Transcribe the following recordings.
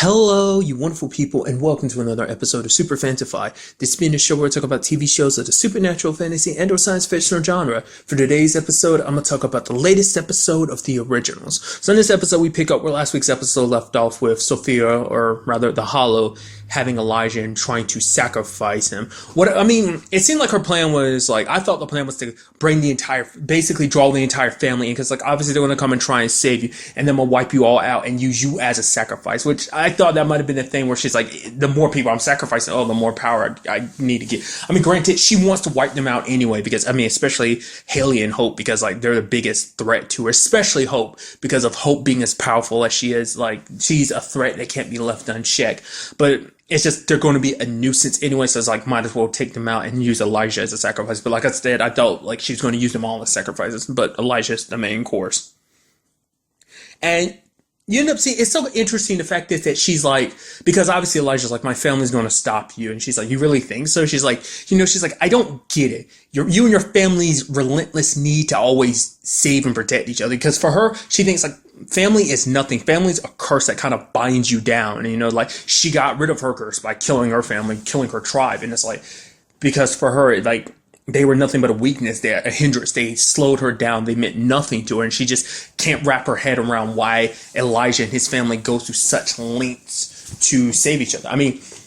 Hello, you wonderful people, and welcome to another episode of Super-Fanta-Fi. This being a show where I talk about TV shows of the supernatural, fantasy, and or science fiction genre. For today's episode, I'm going to talk about the latest episode of the originals. So in this episode, we pick up where last week's episode left off with Sophia, or rather the Hollow, having Elijah and trying to sacrifice him. It seemed like her plan was, I thought the plan was to bring basically draw the entire family in, because, obviously they're going to come and try and save you, and then we'll wipe you all out and use you as a sacrifice, which I thought that might have been the thing where she's like, the more people I'm sacrificing, the more power I need to get. Granted, she wants to wipe them out anyway, because, especially Haley and Hope, because, they're the biggest threat to her, especially Hope, because of Hope being as powerful as she is. She's a threat that can't be left unchecked. But it's just, they're going to be a nuisance anyway, so it's might as well take them out and use Elijah as a sacrifice. But like I said, I felt like she was going to use them all as sacrifices, but Elijah's the main course. And you end up seeing, it's so interesting the fact that she's because obviously Elijah's my family's going to stop you. And she's like, you really think so? She's like, I don't get it. You and your family's relentless need to always save and protect each other. Because for her, she thinks family is nothing. Family's a curse that kind of binds you down. And, she got rid of her curse by killing her family, killing her tribe. And it's because for her, they were nothing but a weakness, they're a hindrance. They slowed her down. They meant nothing to her. And she just can't wrap her head around why Elijah and his family go through such lengths to save each other.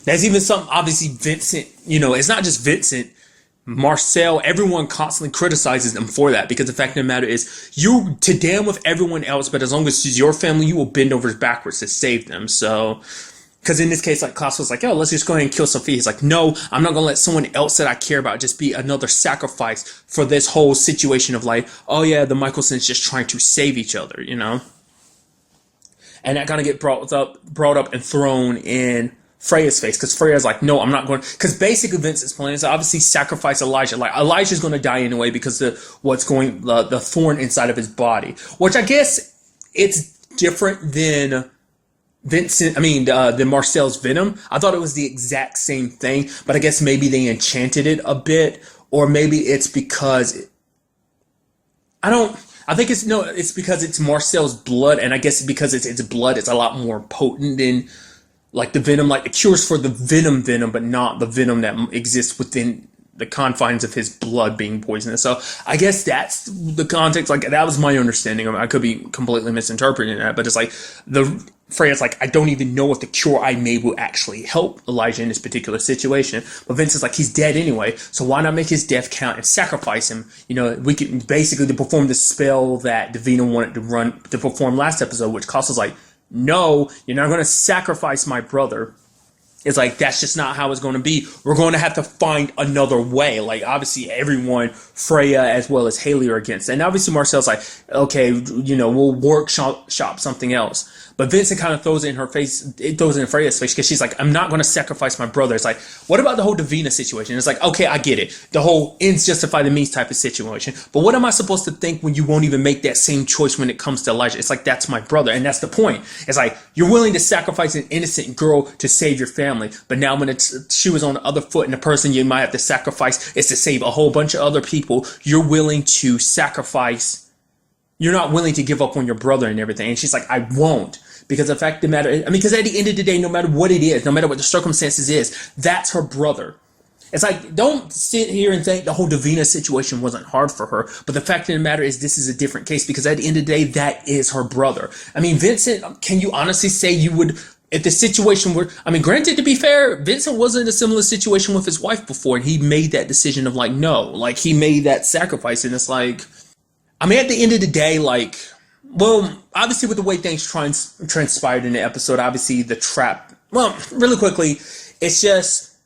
There's even something, obviously, Vincent, it's not just Vincent. Marcel, everyone constantly criticizes them for that, because the fact of the matter is, you to damn with everyone else, but as long as it's your family, you will bend over backwards to save them. So, because in this case, Klaus was like, let's just go ahead and kill Sophia. He's like, no, I'm not going to let someone else that I care about just be another sacrifice for this whole situation of the Michelsons just trying to save each other, And that kind of get brought up and thrown in Freya's face, because Freya's like, no, I'm not going, because basically Vincent's plan is to obviously sacrifice Elijah. Elijah's going to die anyway because the thorn inside of his body, which I guess it's different than than Marcel's venom. I thought it was the exact same thing, but I guess maybe they enchanted it a bit, or maybe it's because it's because it's Marcel's blood, and I guess because it's blood, it's a lot more potent than the venom. It cures for the venom, but not the venom that exists within the confines of his blood being poisonous. So I guess that's the context. That was my understanding of it. I could be completely misinterpreting that, but it's Freya's I don't even know if the cure I made will actually help Elijah in this particular situation. But Vince is he's dead anyway, so why not make his death count and sacrifice him? We could basically to perform the spell that Davina wanted to perform last episode, which Klaus was no, you're not going to sacrifice my brother. It's that's just not how it's going to be. We're going to have to find another way. Obviously, everyone, Freya as well as Haley, are against it. And obviously, Marcel's okay, we'll workshop something else. But Vincent kind of throws it in her face. It throws it in Freya's face, because she's I'm not going to sacrifice my brother. It's what about the whole Davina situation? It's okay, I get it. The whole ends justify the means type of situation. But what am I supposed to think when you won't even make that same choice when it comes to Elijah? It's that's my brother. And that's the point. It's you're willing to sacrifice an innocent girl to save your family. But now when she was on the other foot, and the person you might have to sacrifice is to save a whole bunch of other people, you're willing to sacrifice. You're not willing to give up on your brother and everything. And she's I won't. Because the fact of the matter, because at the end of the day, no matter what it is, no matter what the circumstances is, that's her brother. It's don't sit here and think the whole Davina situation wasn't hard for her. But the fact of the matter is, this is a different case, because at the end of the day, that is her brother. Vincent, can you honestly say you would, if the situation were, granted, to be fair, Vincent was in a similar situation with his wife before, and he made that decision of no, he made that sacrifice. And it's at the end of the day, obviously with the way things transpired in the episode, obviously the trap, really quickly, it's just,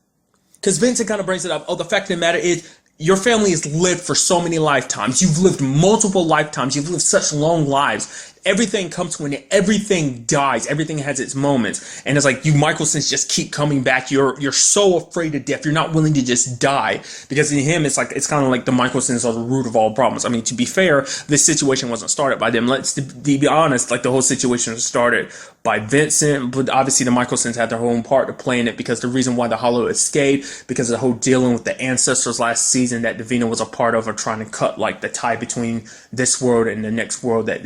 because Vincent kind of brings it up, the fact of the matter is, your family has lived for so many lifetimes. You've lived multiple lifetimes. You've lived such long lives. Everything comes to an end. Everything dies. Everything has its moments. And it's you Michelsons just keep coming back. You're so afraid of death. You're not willing to just die. Because in him, it's it's kind of the Michelsons are the root of all problems. To be fair, this situation wasn't started by them. Let's be honest, the whole situation was started by Vincent, but obviously the Michelsons had their own part to play in it, because the reason why the Hollow escaped, because of the whole dealing with the ancestors last season that Davina was a part of, or trying to cut the tie between this world and the next world that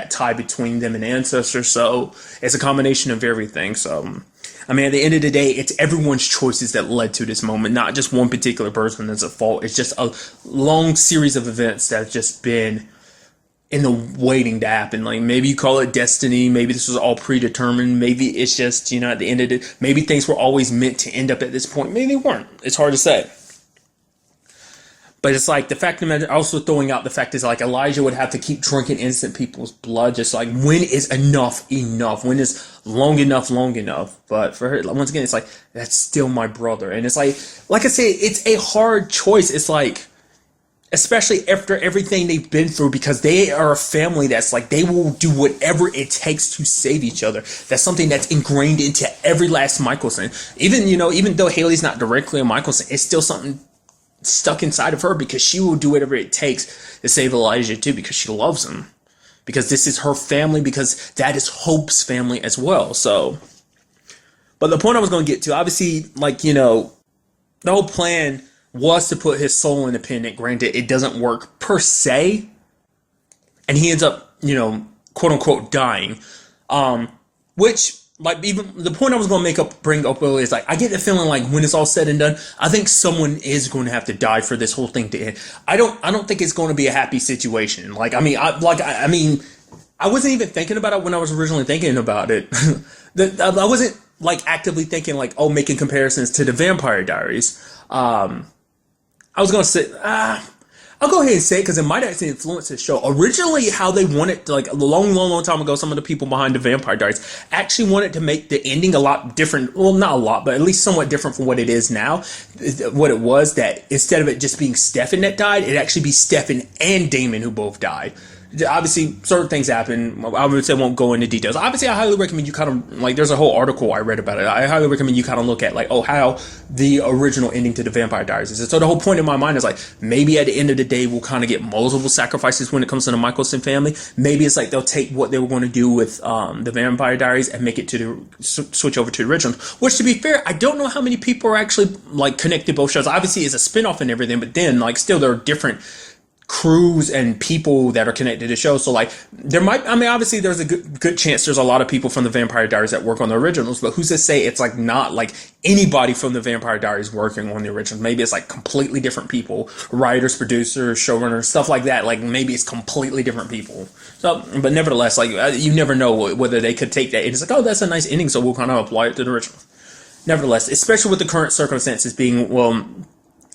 that tie between them and ancestors. So it's a combination of everything. So, I mean, at the end of the day, it's everyone's choices that led to this moment, not just one particular person that's at fault. It's just a long series of events that have just been in the waiting to happen. Like, maybe you call it destiny, maybe this was all predetermined, maybe it's just, you know, at the end of it, maybe things were always meant to end up at this point, maybe they weren't. It's hard to say. But it's like the fact that also throwing out the fact is like Elijah would have to keep drinking innocent people's blood. Just like, when is enough enough? When is long enough long enough? But for her, once again, it's like, that's still my brother. And it's like I said, it's a hard choice. It's like, especially after everything they've been through, because they are a family that's like, they will do whatever it takes to save each other. That's something that's ingrained into every last Michelson. Even, you know, even though Haley's not directly a Michelson, it's still something stuck inside of her, because she will do whatever it takes to save Elijah too, because she loves him, because this is her family, because that is Hope's family as well. So, but the point I was going to get to, obviously, like, you know, the whole plan was to put his soul in the pendant. Granted, it doesn't work per se, and he ends up, you know, quote unquote dying, which, like, even the point I was going to bring up earlier is like, I get the feeling like when it's all said and done, I think someone is going to have to die for this whole thing to end. I don't think it's going to be a happy situation. Like, I mean, I wasn't even thinking about it when I was originally thinking about it. I wasn't like actively thinking like, oh, making comparisons to the Vampire Diaries. I was going to say, I'll go ahead and say it because it might actually influence the show. Originally, how they wanted to, like a long time ago, some of the people behind the Vampire Diaries actually wanted to make the ending a lot different. Well, not a lot, but at least somewhat different from what it is now. What it was, that instead of it just being Stefan that died, it'd actually be Stefan and Damon who both died. Obviously, certain things happen. I would say I won't go into details. Obviously, I highly recommend you kind of, like, there's a whole article I read about it. I highly recommend you kind of look at, like, oh, how the original ending to the Vampire Diaries is. So the whole point in my mind is, like, maybe at the end of the day, we'll kind of get multiple sacrifices when it comes to the Michelson family. Maybe it's like they'll take what they were going to do with the Vampire Diaries and make it to the, switch over to the original. Which, to be fair, I don't know how many people are actually, like, connected both shows. Obviously, it's a spinoff and everything, but then, like, still there are different crews and people that are connected to the show. So, like, there might, I mean, obviously there's a good chance there's a lot of people from the Vampire Diaries that work on the originals, but who's to say it's like not like anybody from the Vampire Diaries working on the originals? Maybe it's like completely different people, writers, producers, showrunners, stuff like that. Like, maybe it's completely different people. So, but nevertheless, like, you never know whether they could take that and it's like, oh, that's a nice ending, so we'll kind of apply it to the original. Nevertheless, especially with the current circumstances being, well,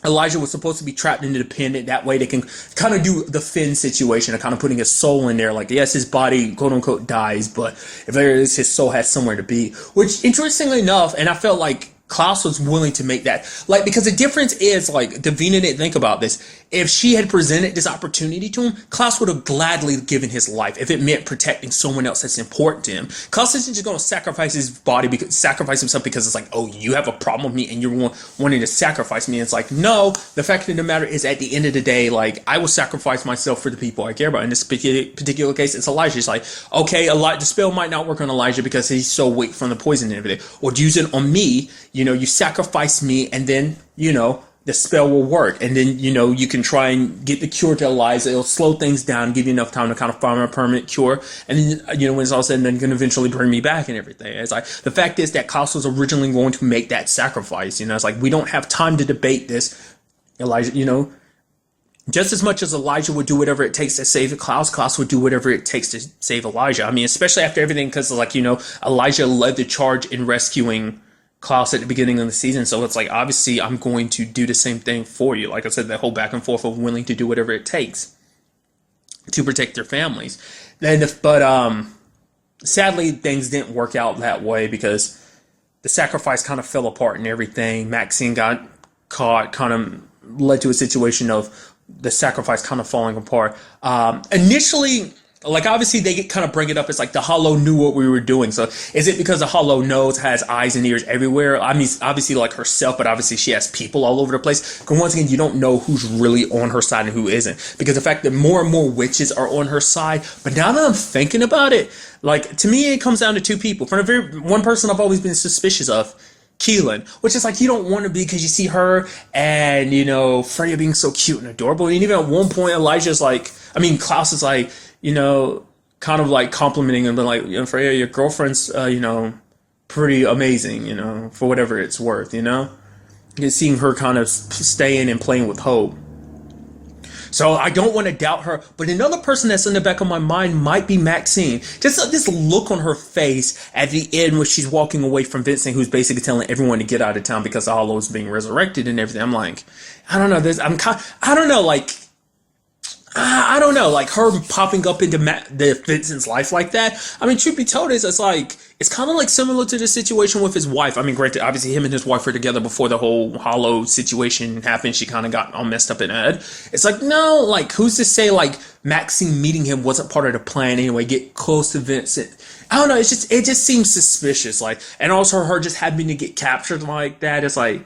Elijah was supposed to be trapped into the pendant. That way they can kind of do the Finn situation of kind of putting his soul in there. Like, yes, his body, quote unquote, dies, but if there is, his soul has somewhere to be. Which, interestingly enough, and I felt like Klaus was willing to make that, like, because the difference is, like, Davina didn't think about this. If she had presented this opportunity to him, Klaus would have gladly given his life if it meant protecting someone else that's important to him. Klaus isn't just going to sacrifice his body, sacrifice himself because it's like, oh, you have a problem with me and you're wanting to sacrifice me. And it's like, no, the fact of the matter is, at the end of the day, like, I will sacrifice myself for the people I care about. In this particular case, it's Elijah. It's like, okay, the spell might not work on Elijah because he's so weak from the poison and everything. Or use it on me. You know, you sacrifice me and then, you know, the spell will work. And then, you know, you can try and get the cure to Eliza. It'll slow things down, give you enough time to kind of find a permanent cure. And then, you know, when it's all said and done, can eventually bring me back and everything. It's like, the fact is that Klaus was originally going to make that sacrifice. You know, it's like, we don't have time to debate this. Elijah, you know, just as much as Elijah would do whatever it takes to save Klaus, Klaus would do whatever it takes to save Elijah. I mean, especially after everything, because, like, you know, Elijah led the charge in rescuing Klaus at the beginning of the season, so it's like, obviously I'm going to do the same thing for you. Like I said, that whole back and forth of willing to do whatever it takes to protect their families. But sadly, things didn't work out that way because the sacrifice kind of fell apart and everything. Maxine got caught, kind of led to a situation of the sacrifice kind of falling apart. Initially, like, obviously they kind of bring it up. It's like the Hollow knew what we were doing. So is it because the Hollow knows, has eyes and ears everywhere? I mean, obviously like herself, but obviously she has people all over the place. Because once again, you don't know who's really on her side and who isn't. Because the fact that more and more witches are on her side. But now that I'm thinking about it, like, to me, it comes down to two people. For one person I've always been suspicious of, Keelan, which is like, you don't want to be, because you see her and, you know, Freya being so cute and adorable. And even at one point, Klaus is like, you know, kind of like complimenting him, but like, Freya, your girlfriend's, pretty amazing, for whatever it's worth, Just seeing her kind of staying and playing with hope. So I don't want to doubt her, but another person that's in the back of my mind might be Maxine. Just this look on her face at the end where she's walking away from Vincent, who's basically telling everyone to get out of town because the Hollow is being resurrected and everything. I'm like, I don't know. I don't know. I don't know, like her popping up into the Vincent's life like that. I mean, truth be told, it's kind of like similar to the situation with his wife. I mean, granted, obviously him and his wife were together before the whole Hollow situation happened. She kind of got all messed up in the head. It's like, no, like who's to say like Maxine meeting him wasn't part of the plan anyway? Get close to Vincent. I don't know. It just seems suspicious. Like, and also her just having to get captured like that. It's like,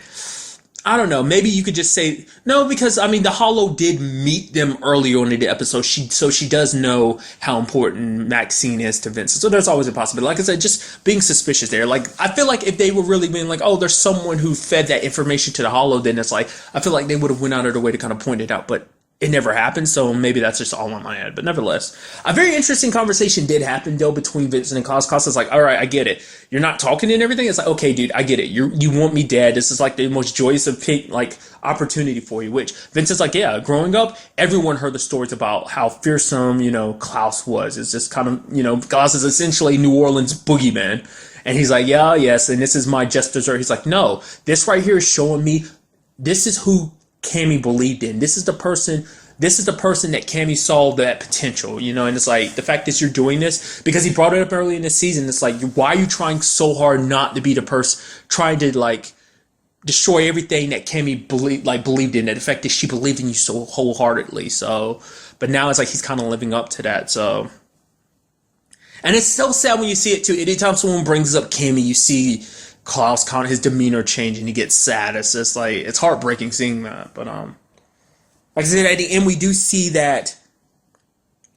I don't know. Maybe you could just say no, because I mean the Hollow did meet them earlier on in the episode. She does know how important Maxine is to Vincent. So there's always a possibility. Like I said, just being suspicious there. Like I feel like if they were really being like, oh, there's someone who fed that information to the Hollow, then it's like I feel like they would have went out of their way to kind of point it out, but it never happened, so maybe that's just all in my head. But nevertheless, a very interesting conversation did happen, though, between Vincent and Klaus. Klaus is like, all right, I get it. You're not talking and everything. It's like, okay, dude, I get it. You want me dead. This is like the most joyous of opportunity for you, which Vincent's like, yeah, growing up, everyone heard the stories about how fearsome, Klaus was. It's just kind of, Klaus is essentially New Orleans boogeyman. And he's like, yeah, yes, and this is my just dessert. He's like, no, this right here is showing me this is who Cammy believed in. This is the person that Cammy saw that potential, and it's like the fact that you're doing this because he brought it up early in the season. It's like, why are you trying so hard not to be the person trying to like destroy everything that Cammy believed in, that the fact that she believed in you so wholeheartedly. So, but now it's like he's kind of living up to that. So, and it's so sad when you see it too. Anytime someone brings up Cammy, you see Klaus kind of his demeanor change and he gets sad. It's just like, it's heartbreaking seeing that. But like I said, at the end we do see that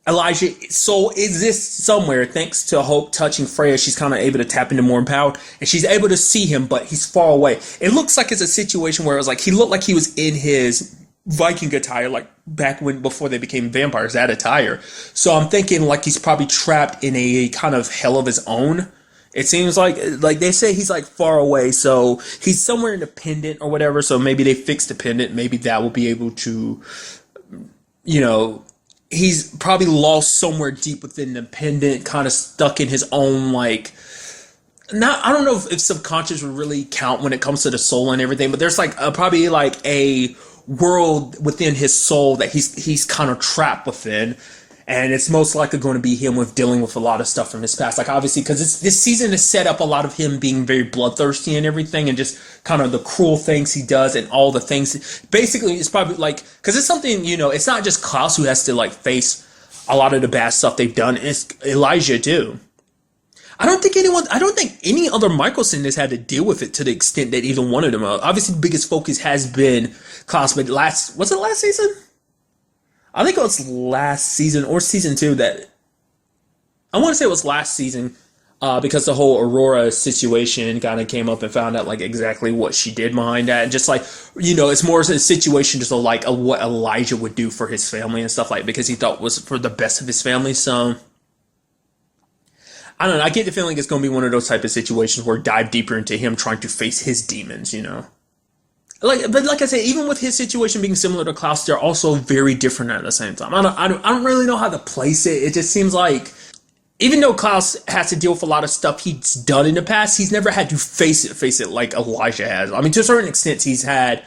Elijah's soul exists somewhere thanks to Hope touching Freya. She's kind of able to tap into more power and she's able to see him, but he's far away. It looks like it's a situation where it was like he looked like he was in his Viking attire, like back before they became vampires, that attire. So I'm thinking like he's probably trapped in a kind of hell of his own. It seems like they say he's like far away, so he's somewhere in the pendant or whatever. So maybe they fixed the pendant. Maybe that will be able to, he's probably lost somewhere deep within the pendant, kind of stuck in his own I don't know if subconscious would really count when it comes to the soul and everything, but there's probably a world within his soul that he's kind of trapped within. And it's most likely going to be him dealing with a lot of stuff from his past. Like, obviously, because this season has set up a lot of him being very bloodthirsty and everything, and just kind of the cruel things he does and all the things. Basically, it's probably because it's something, it's not just Klaus who has to, face a lot of the bad stuff they've done. It's Elijah, too. I don't think any other Michelson has had to deal with it to the extent that either one of them are. Obviously, the biggest focus has been Klaus, but was it last season? I think it was last season or season 2 that I want to say it was last season because the whole Aurora situation kind of came up and found out exactly what she did behind that. And just it's more a situation just what Elijah would do for his family and stuff because he thought was for the best of his family. So I don't know. I get the feeling it's going to be one of those type of situations where dive deeper into him trying to face his demons, But like I said, even with his situation being similar to Klaus, they're also very different at the same time. I don't really know how to place it. It just seems like, even though Klaus has to deal with a lot of stuff he's done in the past, he's never had to face it like Elijah has. I mean, to a certain extent, he's had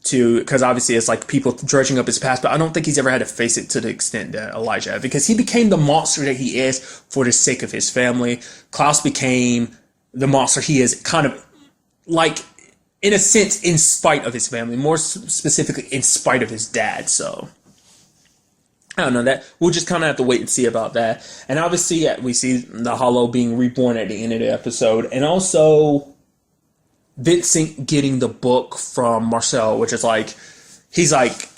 to, because obviously it's people dredging up his past, but I don't think he's ever had to face it to the extent that Elijah had, because he became the monster that he is for the sake of his family. Klaus became the monster he is kind of in a sense, in spite of his family, more specifically in spite of his dad. So I don't know, that we'll just kind of have to wait and see about that. And obviously, we see the Hollow being reborn at the end of the episode, and also Vincent getting the book from Marcel, which is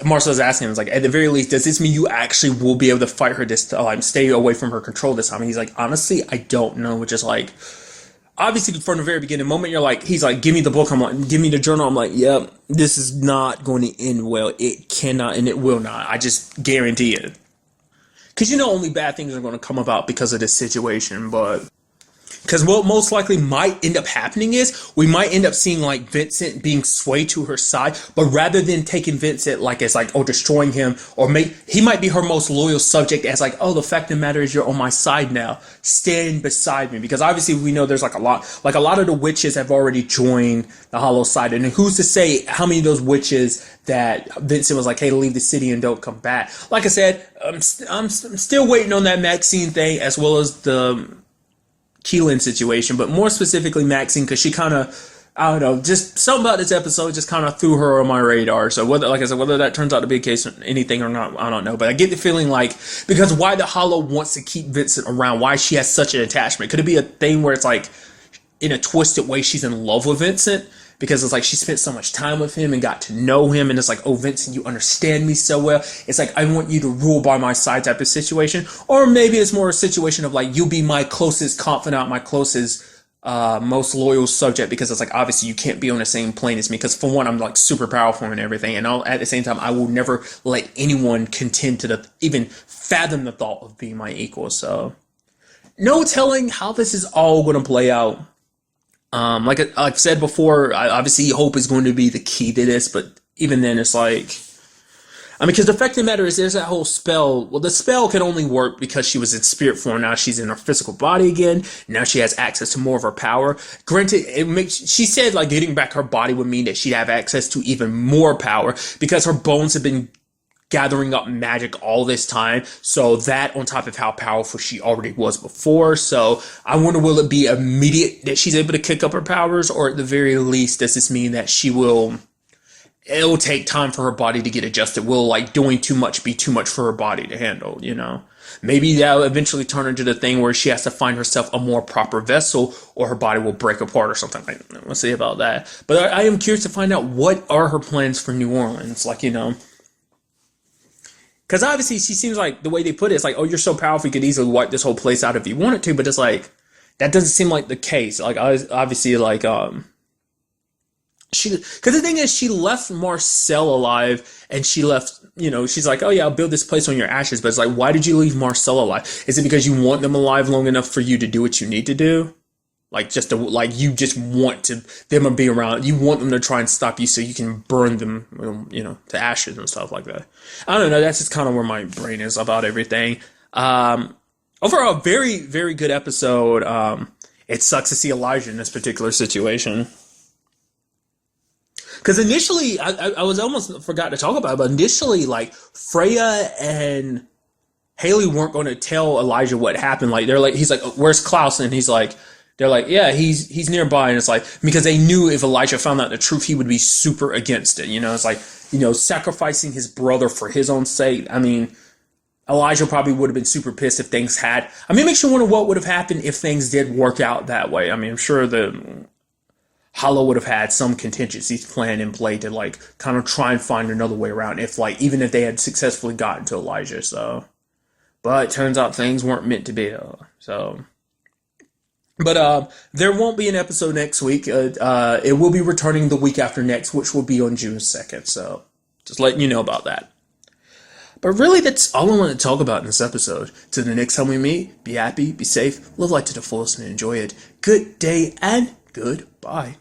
Marcel's asking him, at the very least, does this mean you actually will be able to fight her this time, stay away from her control this time? And he's honestly, I don't know, which is obviously, from the very beginning, the moment he's give me the book, give me the journal, I'm yep, this is not going to end well. It cannot and it will not. I just guarantee it. because you know only bad things are going to come about because of this situation, but. Because what most likely might end up happening is we might end up seeing like Vincent being swayed to her side, but rather than taking Vincent like as like, oh, destroying him, or he might be her most loyal subject as like, oh, the fact of the matter is you're on my side now, stand beside me. Because obviously we know there's like a lot of the witches have already joined the Hollow side, and who's to say how many of those witches that Vincent was like, hey, leave the city and don't come back. Like I said, I'm still waiting on that Maxine thing, as well as the Keelan situation, but more specifically Maxine, because she kind of, I don't know, just something about this episode just kind of threw her on my radar. So whether, like I said, whether that turns out to be a case of anything or not, I don't know. But I get the feeling like, because why the Hollow wants to keep Vincent around, why she has such an attachment. Could it be a thing where it's like, in a twisted way, she's in love with Vincent? Because it's like she spent so much time with him and got to know him, and it's like, oh, Vincent, you understand me so well. It's like, I want you to rule by my side type of situation. Or maybe it's more a situation of like, you'll be my closest confidant, my closest, most loyal subject, because it's like, obviously you can't be on the same plane as me, because for one, I'm like super powerful and everything, and at the same time, I will never let anyone contend to even fathom the thought of being my equal. So no telling how this is all going to play out. Like I've said before, obviously hope is going to be the key to this, but even then it's like, I mean, because the fact of the matter is there's that whole spell. Well, the spell can only work because she was in spirit form. Now she's in her physical body again. Now she has access to more of her power. Granted, she said like getting back her body would mean that she'd have access to even more power, because her bones have been gathering up magic all this time. So that on top of how powerful she already was before. So I wonder, will it be immediate that she's able to kick up her powers, or at the very least, does this mean that it'll take time for her body to get adjusted? Will like doing too much be too much for her body to handle, you know? Maybe that'll eventually turn into the thing where she has to find herself a more proper vessel, or her body will break apart or something. We'll see about that. But I am curious to find out, what are her plans for New Orleans? Like, you know, because obviously she seems like, the way they put it, it's like, oh, you're so powerful, you could easily wipe this whole place out if you wanted to. But it's like, that doesn't seem like the case. Like, obviously, like, because the thing is, she left Marcel alive, and she left, you know, she's like, oh yeah, I'll build this place on your ashes. But it's like, why did you leave Marcel alive? Is it because you want them alive long enough for you to do what you need to do? Like, just to, like, you just want them to be around. You want them to try and stop you so you can burn them, you know, to ashes and stuff like that. I don't know. That's just kind of where my brain is about everything. Overall, very, very good episode. It sucks to see Elijah in this particular situation. Because initially, I was almost forgot to talk about it, but initially, like, Freya and Haley weren't going to tell Elijah what happened. Like, they're like, he's like, where's Klaus? And he's like, they're like, yeah, he's nearby. And it's like, because they knew if Elijah found out the truth, he would be super against it. You know, it's like, you know, sacrificing his brother for his own sake. I mean, Elijah probably would have been super pissed if things had. I mean, it makes you wonder what would have happened if things did work out that way. I mean, I'm sure the Hollow would have had some contingencies planned in play to, like, kind of try and find another way around, if, like, even if they had successfully gotten to Elijah. So, but it turns out things weren't meant to be. So. But there won't be an episode next week. It will be returning the week after next, which will be on June 2nd. So just letting you know about that. But really, that's all I want to talk about in this episode. Till the next time we meet, be happy, be safe, live life to the fullest, and enjoy it. Good day and goodbye.